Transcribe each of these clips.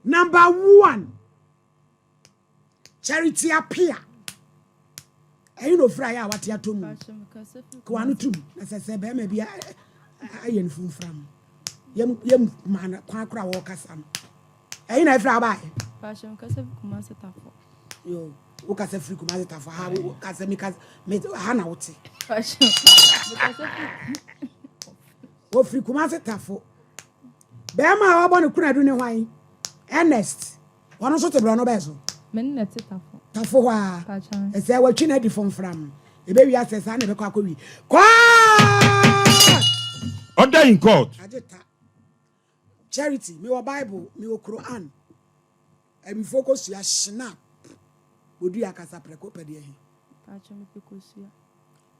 Number 1. Charity appear. You know Frya what you to me. Kwanu tum na se be ma bia ayen funfram. Yem man kwakra wo kasa no. You know Fra ba. Passion kasa Kumasi tafo. Yo, wo kasa free Kumasi tafo. Ha wo kasa me ha na wote. Passion. Wo free Kumasi tafo. Be ma wo bo ne kuna du ne hwan. Ernest. Wono so te bro no be so. Men net tafo. Tafo wa. Passion. Ese wa twi na di fomfram. Ebe wi asesa na be kwa wi. Kwa! Order in court. Ajeta. Charity, me wa Bible, me wa Quran. E mi focus ya snap. Bodu ya kasa preko pede hi. Passion me pekosia.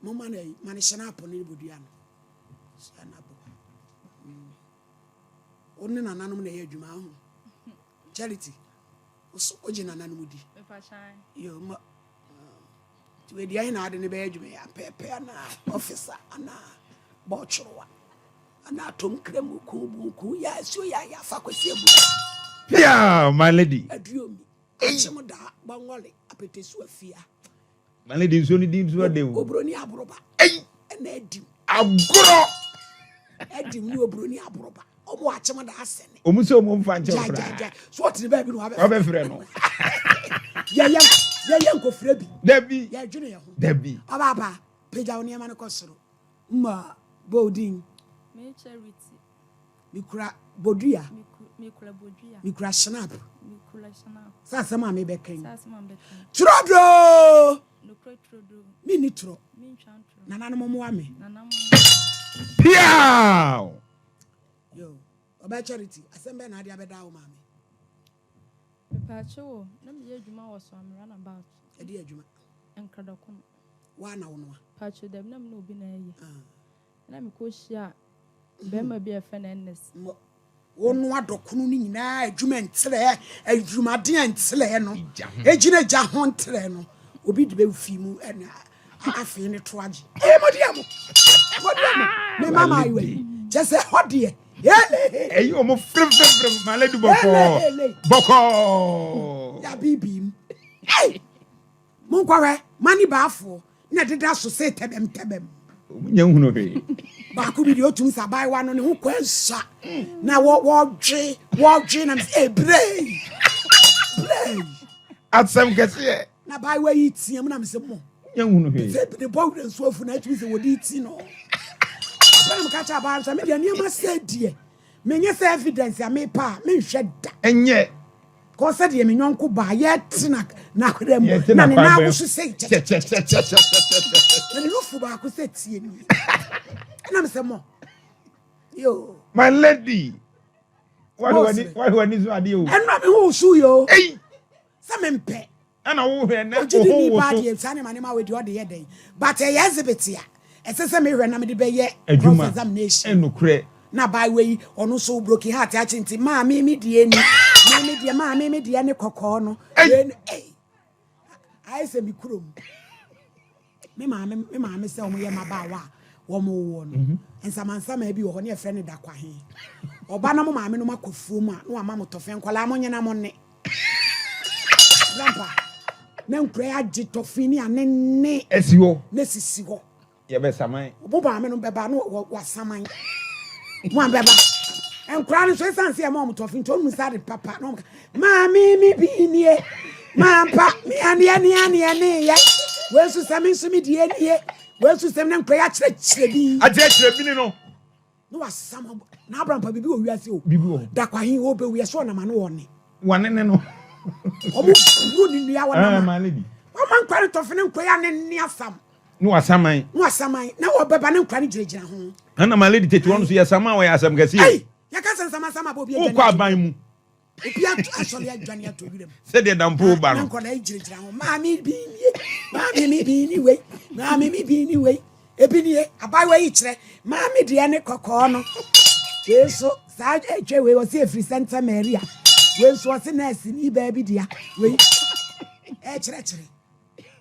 Mama na man snap ni bodu ya no. Snap. Onni na nanom na ye adwuma ho. Charity. Oji na nanom di. Me passion. Yo ma we di na ade ne be adwuma ya pepe na officer ana bochrowa. Ana tom krem ku ya so ya fa kwesi ebu. Yeah, my lady. Aduomi. Achemo da bangole apetesu afia. My lady so ni dim so de wo. Obroni abroba. Na edim. Agoro. Edim ni obroni abroba. Omo achemo da asene. Omu so omu mfa nche fra. Ja. So what the baby no have. Obe frɛ no. Ya ko frɛ bi. Dabi. Ya dwene ye ho. Dabi. Aba peja woni ma ne kosoro. Ma bodin. Me charity. Mikura bodua. Mikura bodua. Mikura snap. Mikura snap. Sa sama me beken. Sa sama beken. Trodo. No trodo. Mi ni tro. Mi chan tro. Nana no mo ame. Nana mo. Pia. Yo, oba Charity, asembe na ade abeda wo mame. Me pache wo, na me adwuma wo so am run about. E de adwuma. Enkada kom. Wa na wo no. Pache dem na me no obi na ye. Na me ko hia be ma bi efe na ns. Wo no adokunu ni nyina adwuma ntere, adwuma de ntere no. Ejina ja ho ntere no. Obi de be fi mu na afi ne to age. Modiamo. Me mama iwe. Just hodie. Hey, you mo frem my lady boko. Ya bibi. Hey. Mon kwawe, mani baafo. Na deda so se tebem. Nya hu no he. Ba ku bi de otum sabai wa no ne ho kwansa. Na wo dwe na me brain. Atsam kese. Na bai wa yi tiam na me se mo. Nya hu no he. Se de bow den so afu na tumi se wodi ti no. When catch a bar, some media near my said, dear. Many evidence I may pa, men shed that. And yet, cause said ye, mignon could buy yet, snack, knock them. Now we should say, and look for back with it. And I'm some more. Yo, my lady. Why do I need you? And not who sue you. Hey, some impet. And I will hear now. Didn't body and sign my with your day. But a exhibit here. Ese me hwe na me de be ye examination enu kure na by way ono so broken heart a chinti ma me die ni me die ne kokko no eh ai se mi kurom me ma se omo ye maba wa wo mo wo no ensamansa ma bi wo ne efre ne da kwa he oba na mo ma me no makofuo mu a no ama mo tofe nkwala mo nyena mo ne lampa na nkure agi tofe ni anene esi ho na sisi ho ye be saman oboba me no beba no wa saman mo beba enkura no so sense e mo tofe nto nu sade papa no ma mi bi nie ma pa mi ane ye we su sami su mi die nie we su sem na nkura ya kire bi ni no wa sama na abram pa bibi o wiase o bibi o da kwa hin o be wiase o na ma no woni wane ne no obo ni nua wona ma lady o man kware tofe ne nkura ya ne asam no asaman na wo beba ne nkura ne giregyina ho ana ma lady tete won so ya sama wa ya asam gasi hey ya ka sama ba obi agani ko aban mu obi asole adwane ato wirem se de dampo ba no nkura giregyina ho ma mi bi ni we ebi ni abai wa yi kire ma mi de ne kokko no yeso sa etwe we wo se free center Maria we so se nurse ni ba bi dia we kire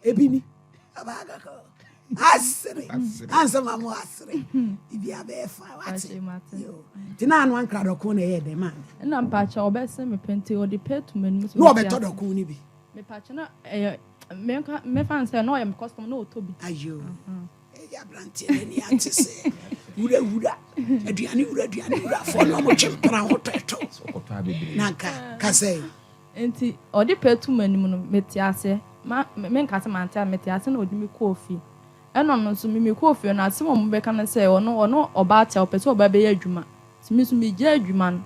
ebi ni abaga ko Asre. Answer mama asre. If you have a fire, what's it? Tina no ankra do ko na ye de man. Na mpacha obese me penti o de pet men musu. No beto do ko ni bi. Me pacha na me fan say no am custom no otobi. Ayo. Ya branti ni atise. Wura. Aduane wura for no mo chempra ho teto. Sokoto abebe. Nanka ka say. Enti o de pet men mu no metiase. Me nkase manta metiase na odi me kofi. Eno no so me kofi na asem mo be kan say ono oba tia opese oba be ya adwuma. Timi so me gya adwuma no.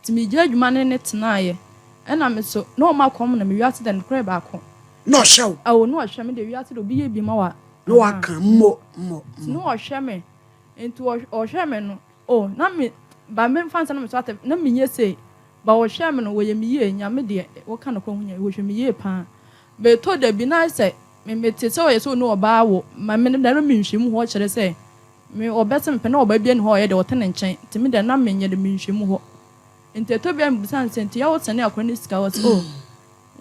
Timi gya adwuma ne tenaye. Ena me so no ma kom na me wiase den kra ba ko. No show. Awo no hwe me de wiase do bi ye bi ma wa. No aka mo. No hwe me. Enti o hwe me no. Oh, na me ba me fansa na me so ate na me nye sei. Ba o hwe me no wo ye me ye nya me de wo ka no ko hu nya wo hwe me ye pa. Be to da bi na say me mete se o ye so no oba wo ma me da no me nhwemu ho kire say me obese mpe na oba bia ne ho ye de wo tene nchen ti me da na me nye de me nhwemu ho enti to bia mbusan senti ya wo tene akwa ni sika wo oh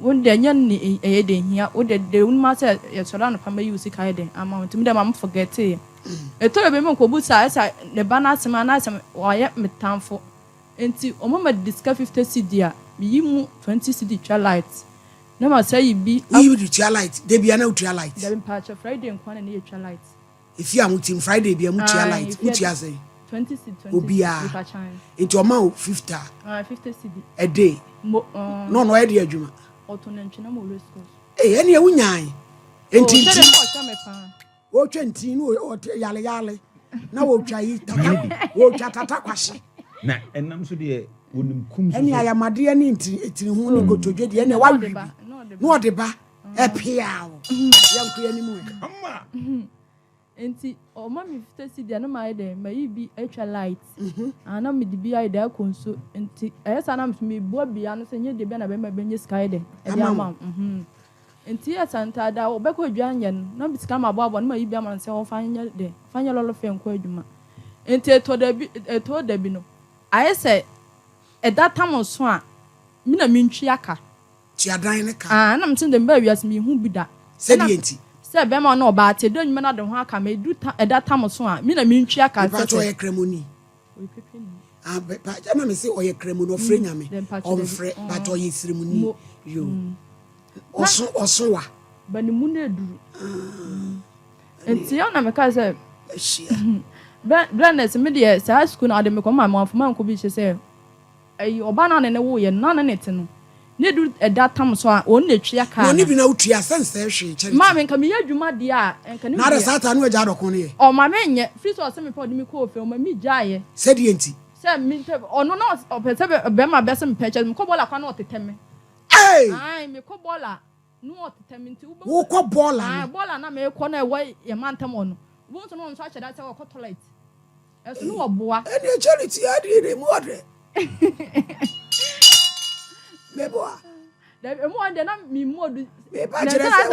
wo de nya ni eye de hia wo de un ma say ye so na pa ma use sika ye de ama ti me da ma forget e to be me ko busa esa ne bana asema na asem wo ye metamfo enti o mama disca 50 cd a me yi mu 20 cd twa light na ma say bi you the twa light dey bia na twa light dey patch Friday nkwa na ye twa light if you am team Friday bia mu twa light mu twa say 20 cd 20 obia into o ma 50 50 cd a day no e dey adwuma oto na ntwe na mo resco ene e wunyan enti o wo twa nti no yale na wo twa yi tata wo twa tata kwahye na enam so de wonim kum so ene ayamade ne ntiri hu ne gotodwe de ene wa wi no de ba e piawo yanku ya ni mu amma enti o ma mi 50 cd na ma ide ma yi bi etwa light ana mi di bi ide akonso enti esa na mi bo bia no se nye de bia na be ma benye sky de e dia ma enti ya santa da obekọ adwanye no na bitika ma bo na ma yi bia ma se ho fanya lolo fe nko adwuma enti eto da bi no ayese that time so a me na mentwi aka ti adan ne ka na mtin de ba wiase me hu bi da se di enti se be ma no ba te do nyuma na de ho aka me du that time so a me na mentwi aka se to ye kremoni ba jama me se oye kremoni ofre nyame omfre ba to ye siremuni yo oso wa ba ni mu na eduru enti ya na me ka se ehia Brandness me de sa school na de me ko ma afoma nko bi che se ayi oba na ne wo ye na ne te no ne du that time so a on na twa aka no ni bi na utua sense hwe Charity ma me nka me yadwuma de a nka ne na da sata no agya doko ne ye o ma me nye free so se me pa de me ko ofe o ma mi gyaye se di enti se mi te ono na o pe se be ma be se me peche me ko bola kwa na o teteme ai me ko bola no o teteme nti wo ko bola bola na me ko na e ye mantam ono wo so no nso a cheda se wo ko toilet eso no wo boa ene Charity adi re mo ode meboa da emu ande na mi modu me ba jere se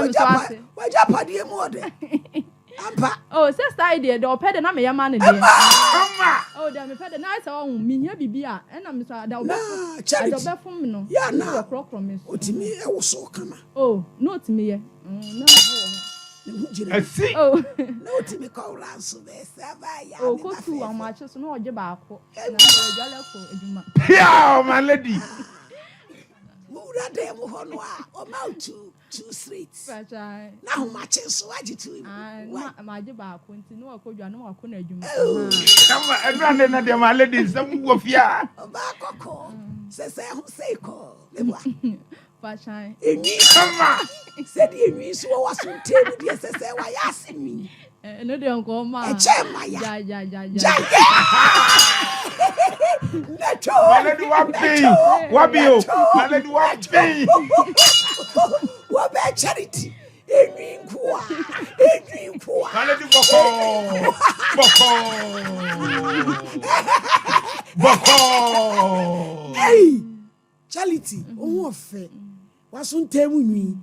wa japa de emu ode ampa oh sister idea de opede na me yama ne de amma oh da me pede na isa ohun mi hia bibia e na me so da oba fun mi no ya na krokro me otimi e wo so kama oh no otimi ye na I see. Oh, no otimi ko ranso be se ba ya oh ko tu amache so na oje ba akọ na ojale ko eduma Yeah, my lady. Mura de mo hono a o ma two straight pacha na ho mache so aji tu ma aje ba akọ nti no akodwa no akọ na eduma Come on, everyone na de my lady some go fia. o ba kokko se ho sei ko meboa pacha eni Come on. se di eni so wa so temu de se wa ya asemi no de onko ma e che ma ya ja Neto My lady wabi yo. My lady wabi. Wa be Charity eni nkwa My lady boko. Hey Charity o fe wa so ntemu nwi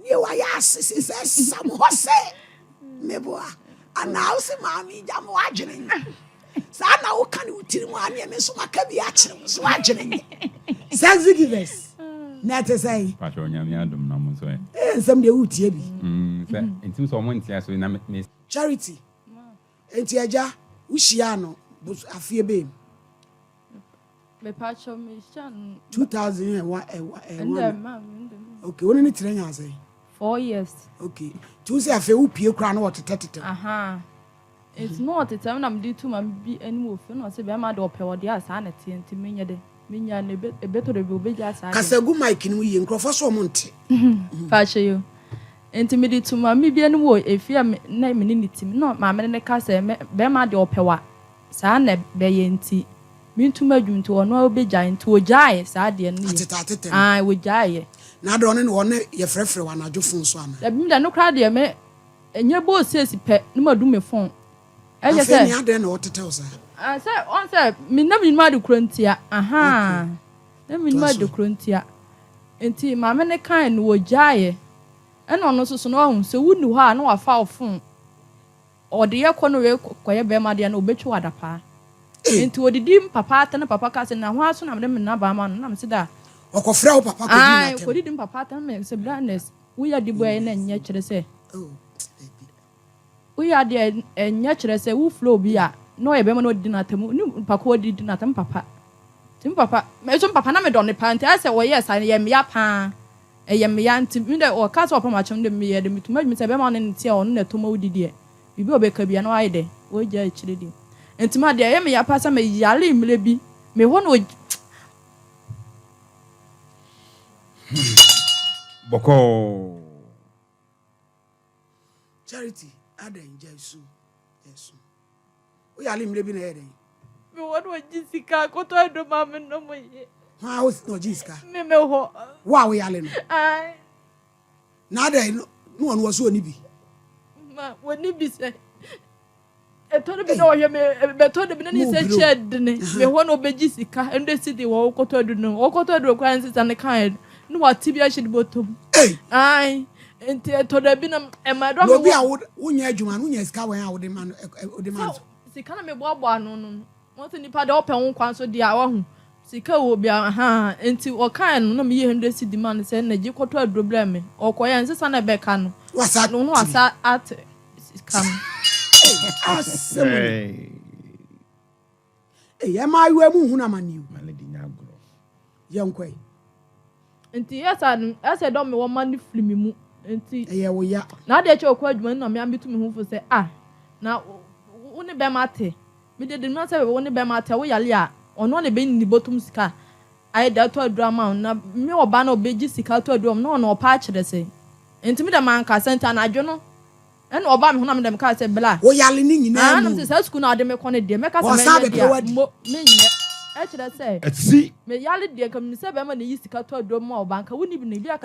ni wa ya asese sam ho se meboa ana o se mami jam wa adwene sa na wo kan utiri mu ane me so maka bi a kire so adwene sensitivers Net say. Patrol Yamiadum Namus. Some day would be. It seems someone tells me Charity. Entiaja, Ushiano, was a fear babe. Me pacho me shan 2001. Okay, what did you say? 4 years. Okay. Tuesday, I feel pure crown water. Aha. It's not the time I'm due to my be any move. No, say, I'm mad or pay the sanity and to me, a better will be just. Casago Mike in we in Crawford Monte. Pacho you. Intimidate to my be any way if you are naming it. Not my man in the castle, Bema de Opewa. Sana Bayenti. Mean to merge to a no be giant to a giant, sad and I would die. Now, don't one your friend one, I do phone swan. The mean no crowd, dear me, and your boy says, pet, no more do me phone. I say, I don't know what to tell her. I said, on sir, me never in my cruntia. Aha. Never in my cruntia. And tea, my many kind would giant. And on also so wouldn't know how no a foul phone. Or the air corner, quiet bear, my dear, no bet you what a pa. Into the dim papa, and papa cousin, and what's on them in Nabaman, and I'm said that. Or Frau Papa, I didn't papa tell me, say, blindness. We are the boy and yet say. Oh, We are the and yet say, who flow beer. No, a beman would dinner to no Paco did not papa. Tim papa, my son papa, I'm on the pant. I said, well, yes, I am ya pa. A yam yan to me or cast up much on the me, to make me say, Beman and tea on the tomo did. We will be a no idea. We judge lady. And to my dear, I pass a yali, maybe. Me one would. Boko Charity, I didn't just yes. We are living a day. What was Jessica? What I do, mamma, no more. How was no Jessica? Memo, wow, we are living. I. Now, no one was so nippy. When you be said. I told him, no, you may told him, and he said, shed, me one obey Jessica, and the city will go to do, or go to do crimes and the kind. No, what Tibia should bottom. Aye, and told her, and my dog will be out. Unyajuman, Unyaska, when I would demand. See, can I be one? What's in the pad open one so dear one? Sika will be a hand into or kind, no me and the city man send a jiko to a problem, or quiet and son a beckon. What's that? No, what's that at come. Hey, am I where Muhunaman, my lady Nagro. Young Quay. And yes, I said, don't me one money flimmy. And see, yeah, we are now that your quadrant, no, me to me who for say, ah, now, only be mate. Me did not say only be mate, we are, or not a bin in the bottom scar. I had that to a drama, now, me or ban or be Jessica to a drum, no patch, they say. And to me, the man can send an adjournal. And Obama, who them cars said, Bella. We are leaning in the school now, they make on a day, make us actually, I say, see, me yali dear come say, I'm used to cut to a drum more bank. I wouldn't even be a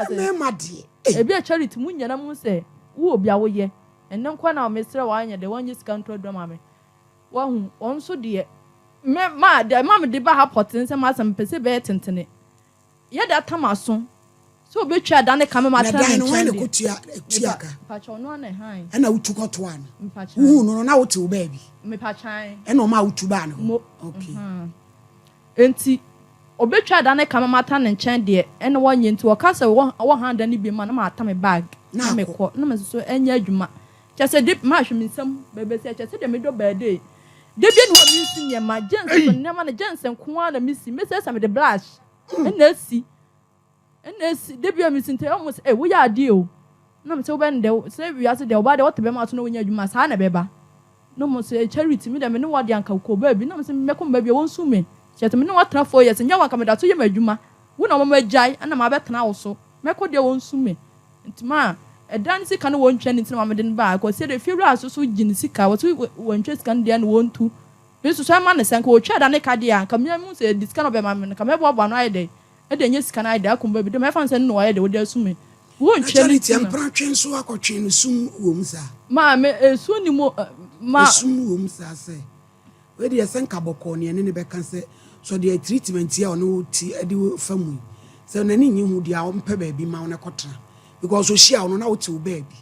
dear. A be a charity moon, and I must say, who will be our year. And no one now, Mr. Wine, the one just come to a drum. One, one so dear. Ma, the mamma did buy her pottins and mass and perseverate in it. Yet that time I soon. So be tried done a camera, my time, and go to Tiaka. Patch on one high. And I took out one. Who no now to baby. Me patch high. And no mouth to ban. Okay. Enti obetwa da ne kama mata ne nchen de ene wonye nti okasa wo hand ani bi ma na mata me bag na me ko na me so enya adwuma chese dip ma hweminsam bebe se chese de me do bade de bi no mi si ne ma jensen ne ma ne jensen ko ana mi si me se sa me de blush ena si de bi mi si nte almost wo ya ade o na me se wo ben de se wi ase de wo ba de wo te be ma so na wonya adwuma sa na beba no mo se charity mi de me ne wo de anka ko ba bi na me se me ko ba bi won su me Chet me no what 4 years and yawa kameda to ye madwuma wo na mama jai ana ma betena wo so meko de won sume ntima edan sika no won twa ntina mama de ba ko se de firu aso so gini sika wo won twa sika de na won tu be so so ma ne senka wo twa da ne ka de an kam mu se disika no be ma me kam e bo no aye de e de nye sika na aye de akomba bi de me fa nse no aye de wo de sume won twa ni ti empra twen so akotwe no sum wo mu sa ma me esu ni mo ma sum wo mu sa se we de senka bokọ ne be kan se so the treatment here on ti edi famu so na ni hu dia o mpa ba bi ma wona kotra because so shia no na wo ti wo ba bi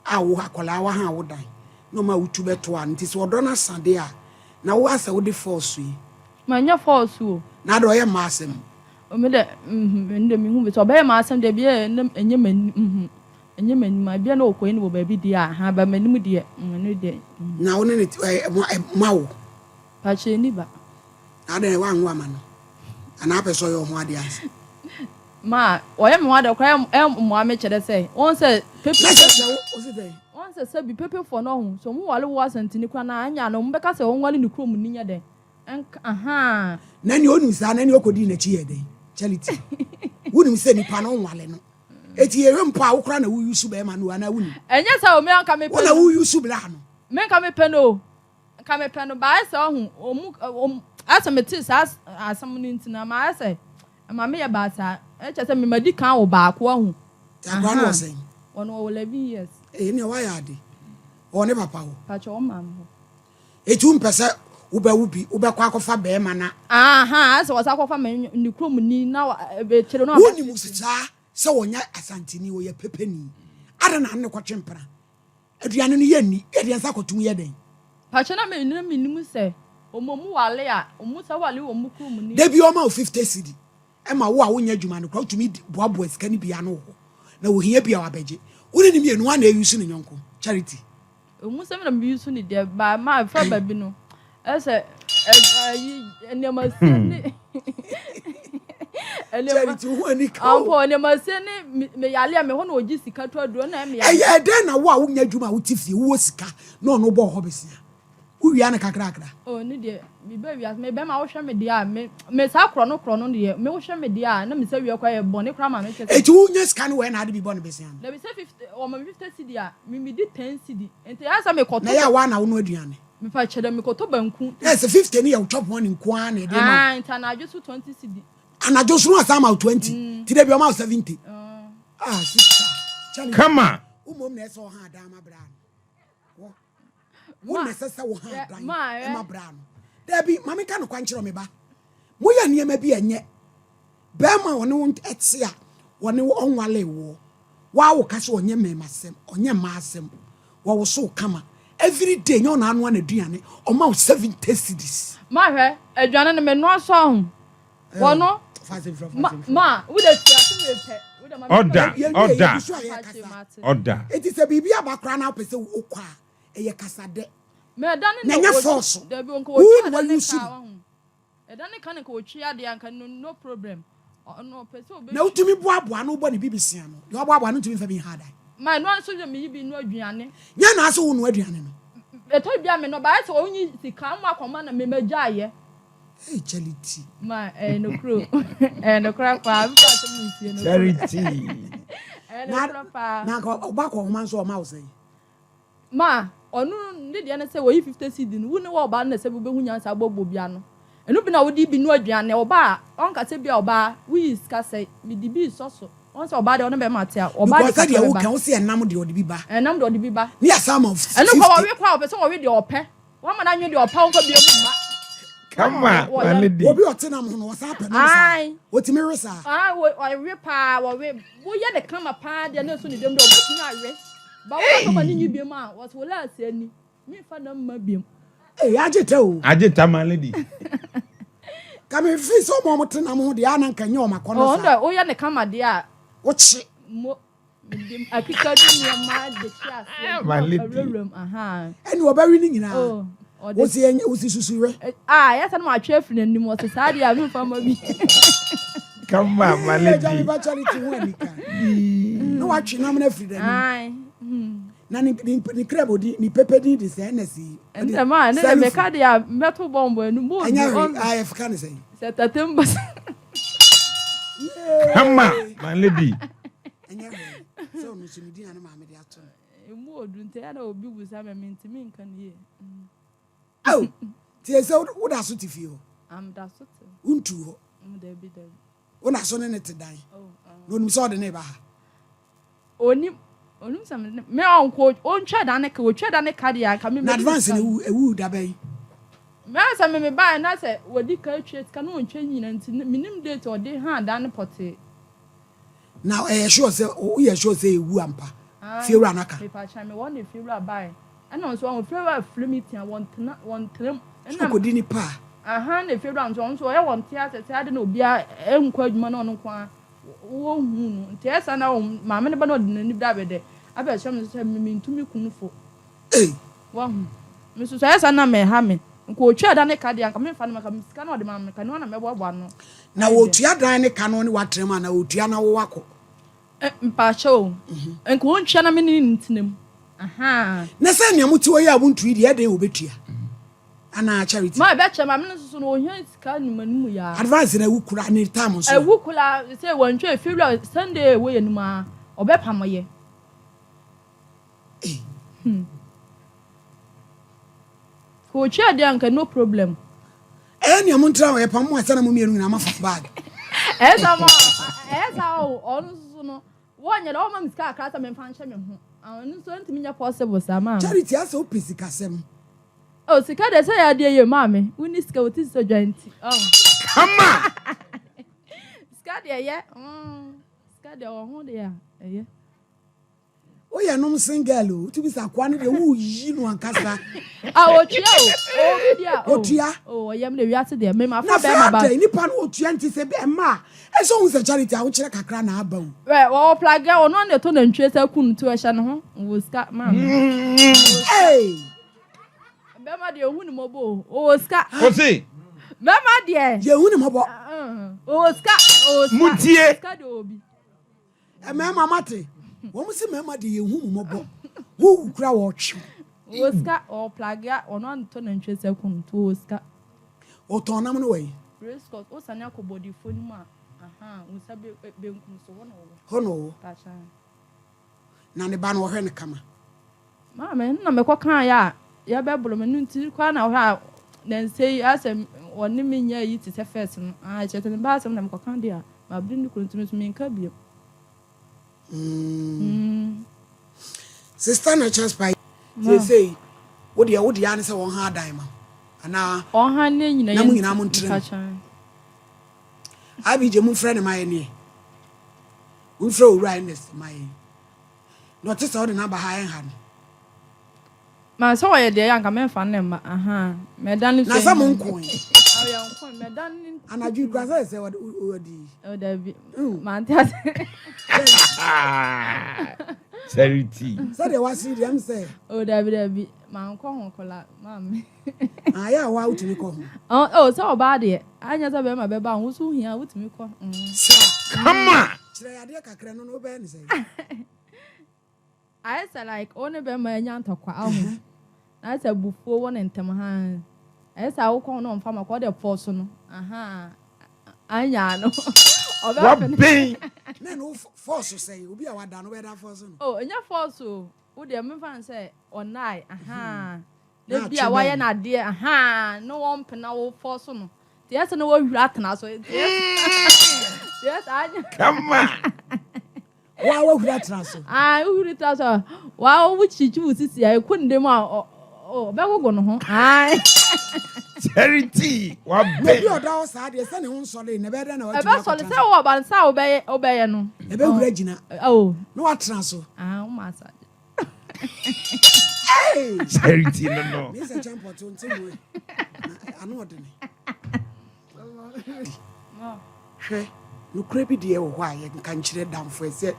a wo akola wa ha wo dan no ma wo tu beto an ti so odo na sande a na wo asa wo de force yi ma nya force o na do ye ma asem me de ende me hu be so be ma asem de bia enye mani enye mani ma bia na okoi ne bo ba bi dia ha ba mani mu de no de na woni ne mawo pa che ni ba ade wa nwa ma no ana peso yo ho ade anse ma oye me wa de kwa mo ame chere say on say pepe o se dey on say bi pepe for no hu so mu wale wo asantini kwa na anya no mbeka say on wale ni krom ni nya de aha nani onu sa nani okodi na chi ye dey charity woni se nipa no nwale no eti ye mpa wo kra na wo yusu be ma no ana woni enye sa o me anka me pe na wo yusu bla no me anka me pe no anka me pe no ba say ohu omu asameti sa asam ni ntina ma say ma me ye ba sa e che say me madi kan wo ba ko ohu ta kwa no say ono wo 11 years ne wa ya ade one papa wo pa cho mam ho eti mpese wo ba wubi wo ba kwa kofa be ma na aha asa wasa kofa me ni krom ni na be kire no woni musita se wonya asantini wo ye pepeni ada na ne kwetwempra aduane no ye ni aduane sa kotum ye den pa cho na me ni mu se omomu wale a omu sa wale wo mu krom ni da bi o ma 50 cedi e ma wo a wonya adwuma no kwa tumi boaboa sika ni bia no ho na wo hia bia wa beje woni ni mienu ana eyusu ni nyonko charity omu se me na me yusu ni de ba ma fa ba bi no ese enema sini charity wo ani ka ampo enema sini me yale me ho na oji sika to aduro na me yale eh den na wo a wonya adwuma wo tifie wo sika no no bo ho besia wo wia na kakrakra oh ni de me ba wia me be ma wo hwe me de a me sa kro no de me wo hwe me de a na me sa wia kwa ye bone kra ma me kese eti wo nya sika no we na ade bi bone besia na be say 50 o ma 50 cedi a me di 10 cedi enti asa me koto na ya wa na wo no aduane me fa chere me koto banku yes 50 ni ya chop one nko an e de ma enta na ajo 20 cedi ana jo so asama 20 ti de bi o ma 70 sister charity Come on. umom na eso ha da ma bra no wo na sesa wo ha da ma bra no da bi mama ka no kwankyero me ba mo ya niema bi enye ba ma woni won etsia woni onwale wo wa wo ka so onye memasem onye maasem wo so kama every day nyo na anu na duane o ma 70 cedis ma hwe aduane ne me no so ho wono ma we dey tia so me pe we dey Order. It is a bibi abakra na pese okwa eye kasade me dane na nya force da bi onko wo na yusu dane kan ko twi ade anka no problem no pese obe na utumi boaboa no bo ne bibisia no de boaboa no tumi fa bi hada ma no so je me yibi no aduane nya na so wo no aduane no eto bia me no ba se onyi sika mu akoma na me magyaye hey charity ma no kro no kra pa bi pa to mu no Charity. no kra pa na ko oba ko man so o ma wo say ma onu ndi de na se wo yi 50 cedi no wo ne wo ba na se be hunya sa bobo bia no enu bi na wo di bi no aduane oba onka se bia oba we iska se me di bi soso on se oba de ono be mate a oba de ka de wo kan wo se enam de odi bi ba enam de odi bi ba ni asam of enu ko wo we kwa wo se wo we de ope wo ma na nwe de opa onko bi ebu ma Come on, my lady. obi otenam ho no wo sa pe no sa otimi resa wo we pa wo we wo ye de kama pa de na so ni dem de obo tinu awe ba wo ko ni nyi bi ma wo so la ase ani mi fa na ma bi eh agete o Agita, my lady. kame fi so mo motenam ho de ana kan nye o makono oh sa ndo wo ye ne kama de a wo chi mo dem akika di ni ma de chia My lady. aha eni obawi ni nyina oh wo si susure ya sa no atwe afiri nanim wo se sa de a mi fa ma bi Come on, my Jami lady. ba charity ho anika no wa twi nam na afiri dani ai na ni krebo di ni pepe di de say na si enda ma ne me ka de a meto bombo enu mo anya IF kan say se tatem bas Come on, my lady. anya so no so di ana ma me de ato emu odunte ya na obi busa me ntimi nkan ye oh tie say wo da so ti fi ho am da so te untu ho da bi wo na so ne te dan oh no nim so de ne ba oni sam me onko ontwa da ne ka otwa da ne ka de ya ka me na advance ne ewu da bai me asa me ba na se wodi ka twa ka no ontwa nyina nti minim date odi ha da ne pote now sure say o ye sure say ewu ampa fiewura naka me pa cha me won fiewura bai ana so won fiewura flimitia won tena so ko di ni pa aha na efi do nso ya won theater ade na obi a enkwa adwuma na ono kwa wo hu no nti esa na ma me ne ba no de nani bra bede aba hye me se me ntumi kunu fo wa hu me so esa na me ha me nko otwa da ne ka de anka me fa no maka sika na ode ma me ka no na me bo no na wo tua dan ne ka no ne watrema na wo tua na wo wako mpa cho nko ontwa na me ni ntinem aha na se ne amuti wo ya abuntu ide ade wo betua ana charity ma be chema me so no ohia sika nimanimu ya advance na wukura ne time so wukula se wantwa efiri Sunday we yanuma obepamoye ko chia de anka no problem eni amuntra we pam asa na mu mienu na mafa bag esa o onu so no wonya da o ma miska akrata me mfa nche me ho anu so ntimi nya possible sa ma charity asa opisika sem oh sika de say ya de ye mame uni sika oti so jointi kama sika de ye sika de o ho de ya ye o ye no single o tu bi sa kwa ne de wo yi no ankasa otua o media otua o ye me de wiase de me ma fa na be ma ba ni pa no otua nti se be ma e so hu se charity a wo kire kakra na aba o o plug o no ne to na ntwe sa kunu to e hye no ho wo sika ma hey Bema de hu ni mobo o ska o si Bema de ye hu ni mobo o ska mutie ska de obi e mema mate wo mu si mema de ye hu mu mobo wo kura wo twe o ska o plagia ono anto na ntwe sekun to o ska o ton nam no we Prescott o sanya ko body phone mu aha o sabe benkum so hono tacha na ne ba no hwe ne kama ma me na me ko kan ya be bolo me nti kwa na hwa na nsei asem woni me nya yi ti se first no chete ne ba asem na me ko kan dia ma bri ni kuntumi so me nka biem sister na chance by say wo dia an say won ha dan ma ana on ha ne nyina na mu nyina mu ntre abi je mu friend my ne mu friend Ryaness my no te so de na ba ha en ha no ma so wa ye de yanka me fa ne ma aha me dan na sa mo nko ya nko me dan anaju kwa say odi o da bi ma ntia charity say de wasi dem say o da bi ma nko ho kola ma me aya wa utimi ko oh so ba de anya so be ma be ba ho so hia utimi ko come on kire ya de kakra no no be ni say I said like only be my nya ntokwa ahu na say bufuo won ntem ha I say wo kon no mfa makọ de force no aha anya no obe na no force say obi a wada no be da force no oh nya force o wo de me fan say onai aha na bia wa ye na de aha no won pena wo force no te yes no wo hura tena so yes anya come on wa hura traso hura traso wa wo chichu sisi ya kunde mu be gogo no ho charity wa be bi oda o sa de se ne ho nsole ne be de na wa be sole se wo ban sa obeye no e be hura gina oh no wa traso o ma sa charity no me se champo to ntimo anu odene hwe no krebi de e wo hwa ye nka nkyire damfo ese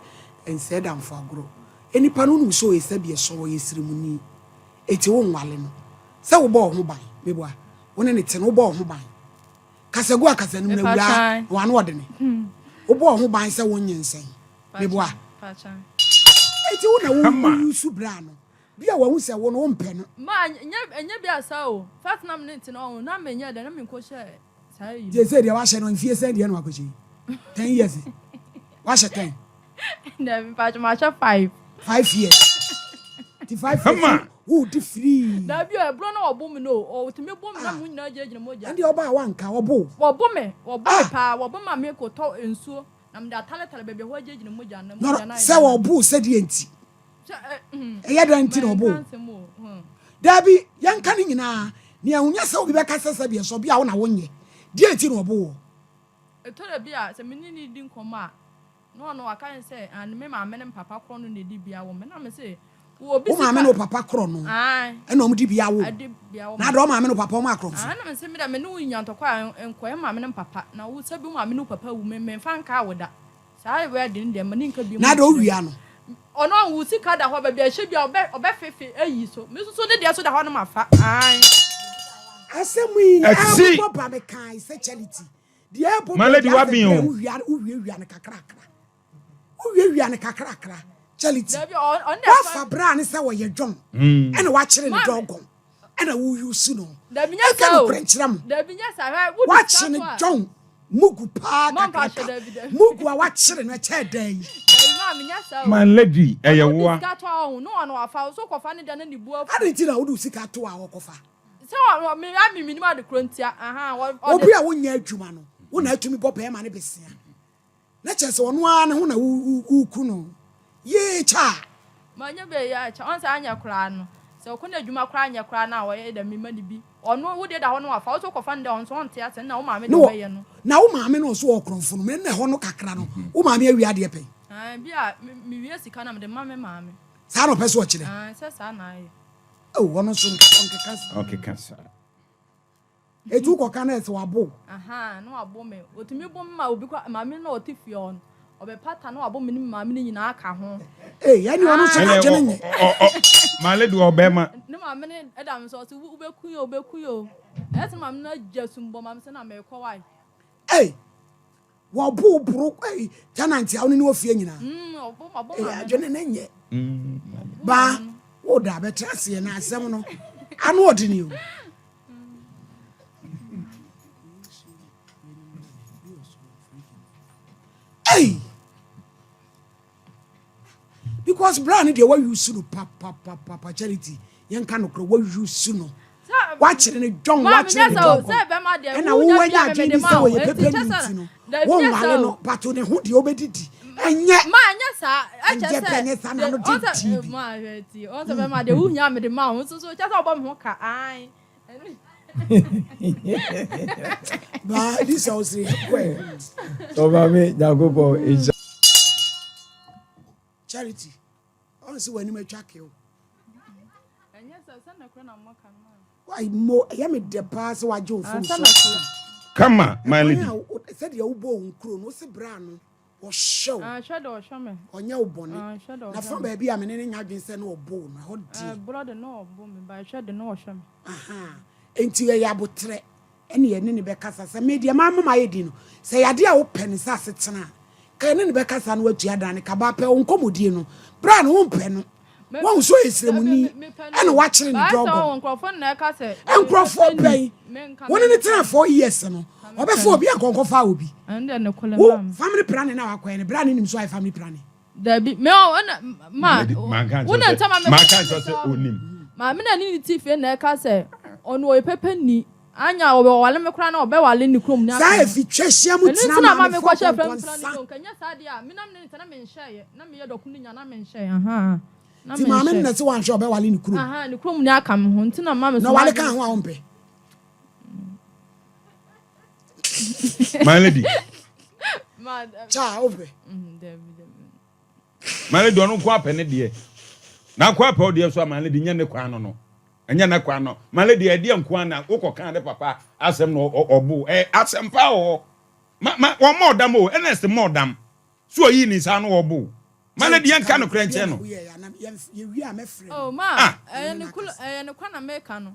ense damfo agro enipa no nu so ese bi so wo yesrimuni eti wo nwale no se wo bo ho ban meboa woni ne te no bo ho ban kasagu akasa no na wura wo anu odene wo bo ho ban se wo nyensen meboa eti wo na wo su bra no bia wa hu se wo no mpe no ma nya bia sa o fatnam ne ti no na menya da na me ko hye sai je se dia wa hye no mfie se dia no akochi 10 years wa hye 10 na me pa ma hye 5 years ti 5 years who di free na bia ebro na obo me no o ti me bom na mu nyina agina moja ndi oba wa nka obo me pa obo ma me ko to ensuo na me da tale bebe ho agina moja na moja na se wo obo se di enti ya da enti na obo dabi yanka ni nyina ni ahunya se obi be ka sesa bia so bia wo na wonye di enti na obo to da bia se me ni di nkoma no aka say and me ma me papa kro no ne di bia wo me na me say wo ma me no papa kro no e no mdi bia wo na do ma me no papa ma kro na me se me da me no nyantokwa enko e ma me no papa na wo sabi ma me no papa wu me fa nka woda saa e we de ndem mani nka bi na do wia no ono wo sika da ho ba bia hye bia obe fefe ayi so me so ne de so da ho no mafa asemu yi abo ba me kan se charity de abo Malady wa bi o wia ne kakrakra wia ne kakrakra charity wa fa bra ne se wo ye dwon e na wa kire ne dogon e na wo use no da binya sa o da binya sa wa kire ne dwon mugu pa mugu a wa kire no che dan man lady eye wo a sika to a no ono afa so kofa ne da na ni buafu ade ti na wo du sika to a wo kofa so me minimum de krontia obi a wonya adwuma no wo na atumi bo pe ma ne besia na chese ono a ne ho na ku no ye cha manya be ya cha on sa anya kra no se ko na adwuma kra anya kra na wo ye da mi mani bi ono wo de da ho no afa so kofa nde on so on tia na wo ma me de be ye no na wo ma me no so okronfo no me ne ho no kakra no wo ma me awia de pe bia mi wie sika na me de ma me sa no pese o kire se sa na ye wono so okay cancer eju ko kana ese wabo no wabo me otumi bom ma obi kwa ma me na otifi on obe pata na wabo me ni ma me ni nyina aka ho yani wono so ka kene nye Malady obema ni ma me ni edam so ubeku yo ese ma me na jasumbo ma me se na me ko wai wabo bro tenant ya oni ni ofie nyina obo ma adwene na nye ba wo da betrase na asem no anu odini o because brand dey what you sunu papa charity yen kan no what you sunu watch ne don watch ne don na wo wanya adi bi say we pepe ni no wo wale no but ne ho de obedidi enye ma anya sa acha sa na no di ma hweti on se be ma de wu nya me de ma ho so cha sa obo me ho ka ai ba this house so mami jagobo is charity on se wani matwa ke o anya sa na kro na mo kan ma why mo ya me de pass wa jo fun so kama my lady said ya ubo nkro no se bra no o show shadow o show me onya ubone na from ba bia me ne nya dwen se no obo na ho di brother no obo me ba shadow no o show me enti ya botre ene ye ne be kasa se media mama ye di no se yade a wo pene sa setena ka ne be kasa no atu adane ka ba pe onkomodie no bra no wo pene won so esremuni ene wa kire ni dogo onkrofo na ka se onkrofo ben won ne tena 4 years no obefo obi akonko fa obi ande ne kole mam family planning na wa kwen ne bra ne nim so ai family planning da bi me ma wona ntama me ma kan so se onim ma me na ni tife na ka se ono e pepe ni anya wale me kra na obe wale ni krom ni aka sa fi twehia mu tina ma me kwa chef plan ni kanya sa dia me nam ne tana me nhye na me ye dokunu nya na me nhye ti ma me na ti wan hye obe wale ni krom ni krom ni aka me ho ntina ma me so na wale kan ho a ompe my lady ma cha obe my lady onu kwa pene de na kwa pa de so my lady nya ne kwa no enya na kwa no my lady e de nko na ukokan de papa asem no obu asem pa o ma wo modam o ns modam so yi ni sa no obu my lady yan ka no kra nche no ye wi a me frem oh ma ne kwa na me ka no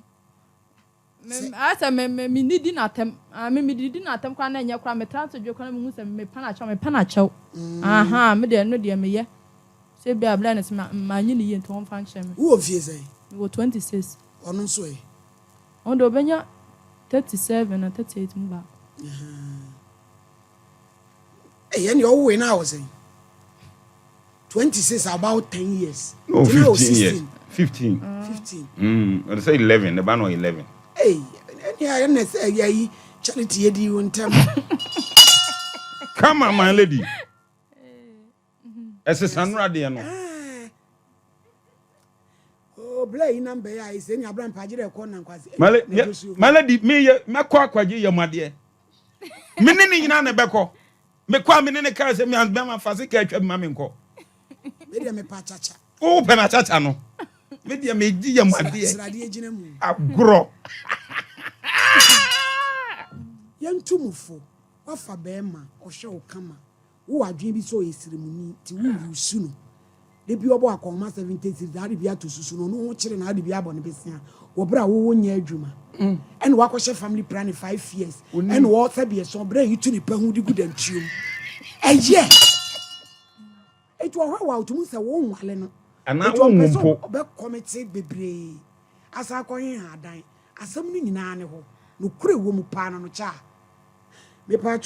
asa me nidi na tem me didi na tem kwa na nya kwa me transfer dwe kwa na mu se me pana chaw me de no de me ye se bia blend ma nyi ni ye nto on fan che me wo fie sei wo 26 ono so e on do benya 37 na 38 mu ba yani o we na was 26 about 10 years no 15 years 15 I say 11 the ban 11 any I say yayi charity yedi wontem come on my lady ese sanura de no blay number ya is any abran pagire ko nan kwase malady me makwa kwaje yamade me ne nyina na beko me kwa me ne ka se me anbema fase ka atwa ma me nko me de me pa chacha o pe na chacha no me dia me di ya made srade agina mu agro yantumufo wafa bema ohwe wo kama wo adwen bi so yesirimuni ti wo yusu no de bi obo akoma 70 da bi atosusu no no ho kire na de bi abone besia wo bra wo nya adwuma and wa kwhye family planning 5 years and wo sabe so bra yitu ni pa hu di gudantuom eye etu ohwe wa otumu se wo nwale no ana wo mpo obe committee bebre asa akoyen adan asem no nyina ne ho no kure wo mu pa no cha me pa